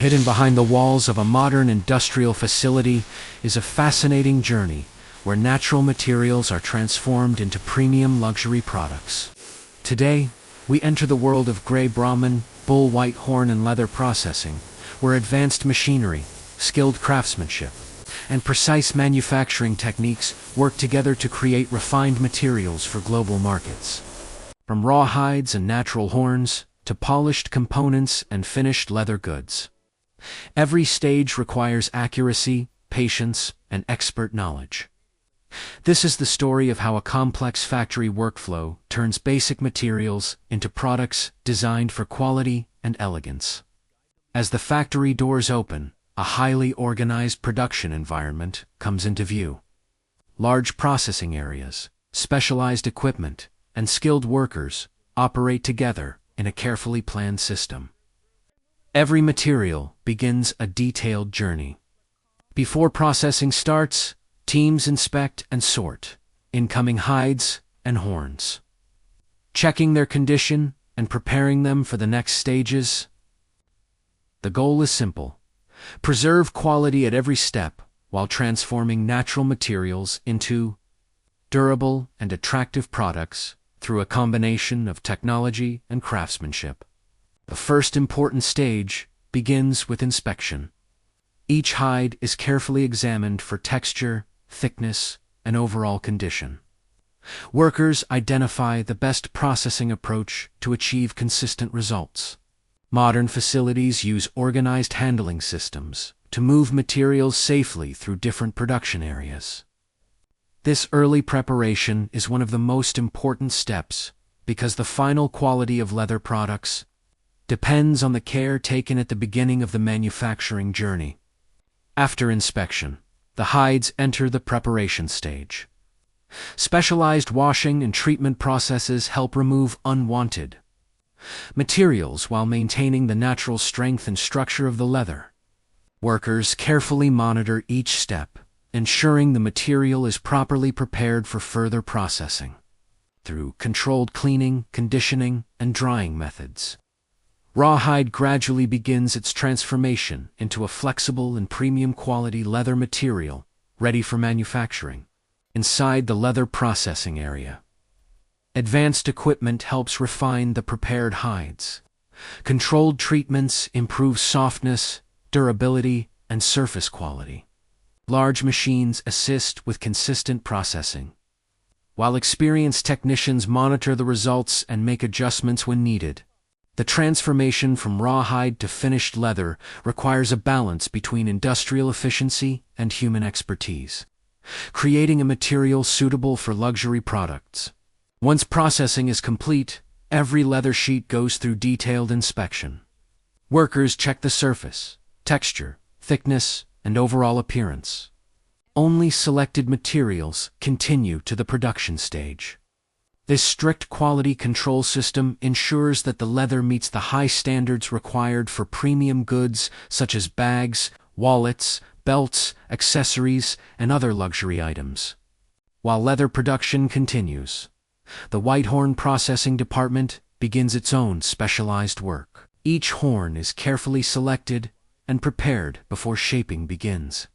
Hidden behind the walls of a modern industrial facility is a fascinating journey where natural materials are transformed into premium luxury products. Today, we enter the world of Grey Brahman, bull white horn and leather processing, where advanced machinery, skilled craftsmanship, and precise manufacturing techniques work together to create refined materials for global markets. From raw hides and natural horns to polished components and finished leather goods, every stage requires accuracy, patience, and expert knowledge. This is the story of how a complex factory workflow turns basic materials into products designed for quality and elegance. As the factory doors open, a highly organized production environment comes into view. Large processing areas, specialized equipment, and skilled workers operate together in a carefully planned system. Every material begins a detailed journey. Before processing starts, teams inspect and sort incoming hides and horns, checking their condition and preparing them for the next stages. The goal is simple: preserve quality at every step while transforming natural materials into durable and attractive products through a combination of technology and craftsmanship. The first important stage begins with inspection. Each hide is carefully examined for texture, thickness, and overall condition. Workers identify the best processing approach to achieve consistent results. Modern facilities use organized handling systems to move materials safely through different production areas. This early preparation is one of the most important steps because the final quality of leather products depends on the care taken at the beginning of the manufacturing journey. After inspection, the hides enter the preparation stage. Specialized washing and treatment processes help remove unwanted materials while maintaining the natural strength and structure of the leather. Workers carefully monitor each step, ensuring the material is properly prepared for further processing through controlled cleaning, conditioning, and drying methods. Rawhide gradually begins its transformation into a flexible and premium quality leather material ready for manufacturing. Inside the leather processing area, advanced equipment helps refine the prepared hides. Controlled treatments improve softness, durability, and surface quality. Large machines assist with consistent processing, while experienced technicians monitor the results and make adjustments when needed. The transformation from rawhide to finished leather requires a balance between industrial efficiency and human expertise, creating a material suitable for luxury products. Once processing is complete, every leather sheet goes through detailed inspection. Workers check the surface, texture, thickness, and overall appearance. Only selected materials continue to the production stage. This strict quality control system ensures that the leather meets the high standards required for premium goods such as bags, wallets, belts, accessories, and other luxury items. While leather production continues, the white horn processing department begins its own specialized work. Each horn is carefully selected and prepared before shaping begins.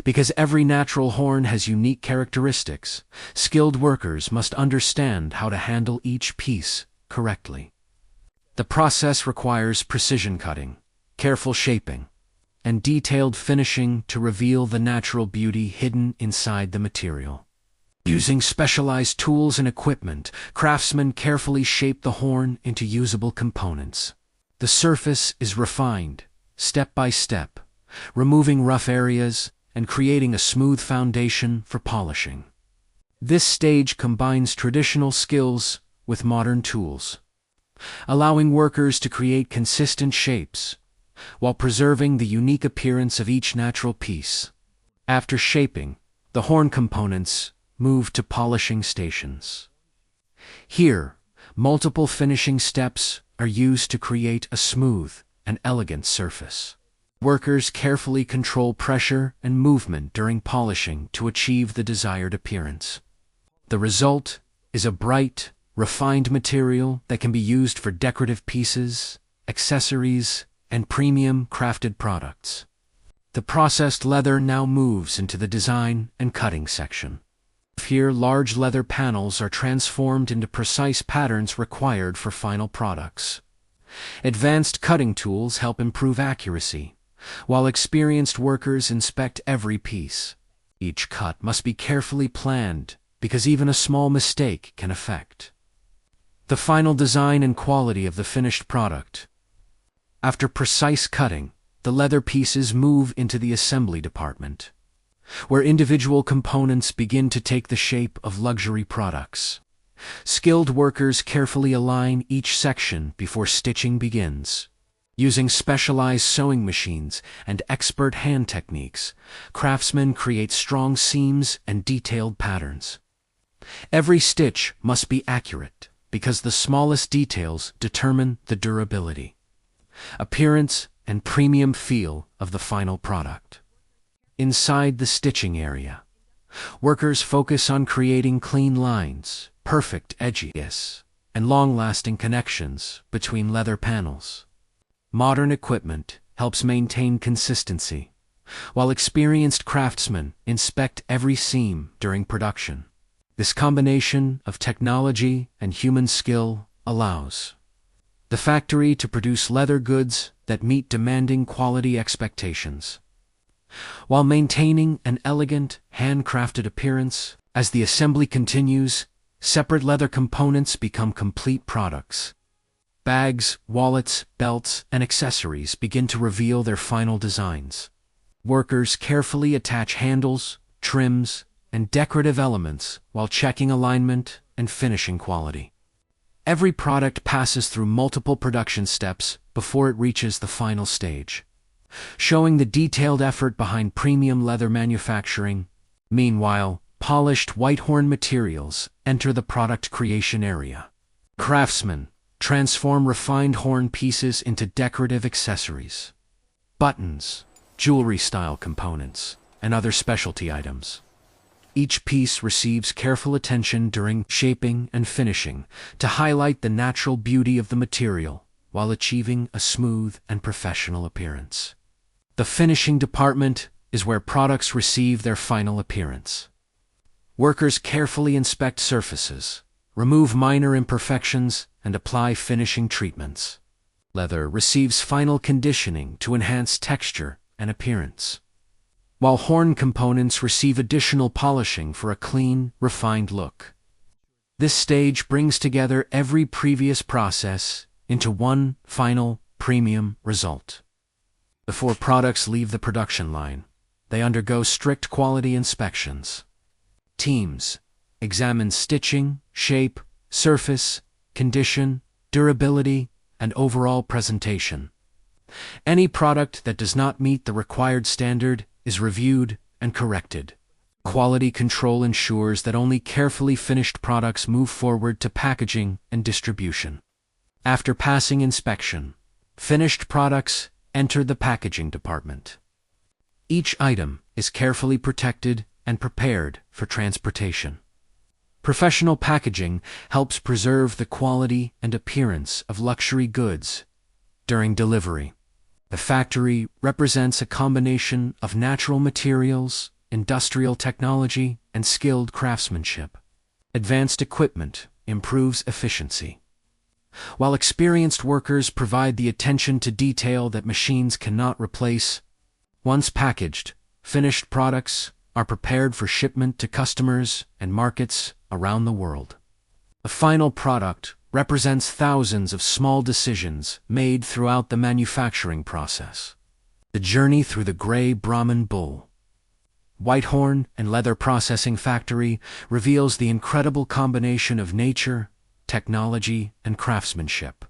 Because every natural horn has unique characteristics, skilled workers must understand how to handle each piece correctly. The process requires precision cutting, careful shaping, and detailed finishing to reveal the natural beauty hidden inside the material. Using specialized tools and equipment, craftsmen carefully shape the horn into usable components. The surface is refined, step by step, removing rough areas and creating a smooth foundation for polishing. This stage combines traditional skills with modern tools, allowing workers to create consistent shapes while preserving the unique appearance of each natural piece. After shaping, the horn components move to polishing stations. Here, multiple finishing steps are used to create a smooth and elegant surface. Workers carefully control pressure and movement during polishing to achieve the desired appearance. The result is a bright, refined material that can be used for decorative pieces, accessories, and premium crafted products. The processed leather now moves into the design and cutting section. Here, large leather panels are transformed into precise patterns required for final products. Advanced cutting tools help improve accuracy, while experienced workers inspect every piece. Each cut must be carefully planned, because even a small mistake can affect the final design and quality of the finished product. After precise cutting, the leather pieces move into the assembly department, where individual components begin to take the shape of luxury products. Skilled workers carefully align each section before stitching begins. Using specialized sewing machines and expert hand techniques, craftsmen create strong seams and detailed patterns. Every stitch must be accurate, because the smallest details determine the durability, appearance, and premium feel of the final product. Inside the stitching area, workers focus on creating clean lines, perfect edges, and long-lasting connections between leather panels. Modern equipment helps maintain consistency, while experienced craftsmen inspect every seam during production. This combination of technology and human skill allows the factory to produce leather goods that meet demanding quality expectations, while maintaining an elegant, handcrafted appearance. As the assembly continues, separate leather components become complete products. Bags, wallets, belts, and accessories begin to reveal their final designs. Workers carefully attach handles, trims, and decorative elements while checking alignment and finishing quality. Every product passes through multiple production steps before it reaches the final stage, showing the detailed effort behind premium leather manufacturing. Meanwhile, polished white horn materials enter the product creation area. Craftsmen transform refined horn pieces into decorative accessories, buttons, jewelry-style components, and other specialty items. Each piece receives careful attention during shaping and finishing to highlight the natural beauty of the material while achieving a smooth and professional appearance. The finishing department is where products receive their final appearance. Workers carefully inspect surfaces, remove minor imperfections, and apply finishing treatments. Leather receives final conditioning to enhance texture and appearance, while horn components receive additional polishing for a clean, refined look. This stage brings together every previous process into one final, premium result. Before products leave the production line, they undergo strict quality inspections. Teams examine stitching, shape, surface, condition, durability, and overall presentation. Any product that does not meet the required standard is reviewed and corrected. Quality control ensures that only carefully finished products move forward to packaging and distribution. After passing inspection, finished products enter the packaging department. Each item is carefully protected and prepared for transportation. Professional packaging helps preserve the quality and appearance of luxury goods during delivery. The factory represents a combination of natural materials, industrial technology, and skilled craftsmanship. Advanced equipment improves efficiency, while experienced workers provide the attention to detail that machines cannot replace. Once packaged, finished products are prepared for shipment to customers and markets around the world. The final product represents thousands of small decisions made throughout the manufacturing process. The journey through the Grey Brahman bull, white horn, and leather processing factory reveals the incredible combination of nature, technology, and craftsmanship.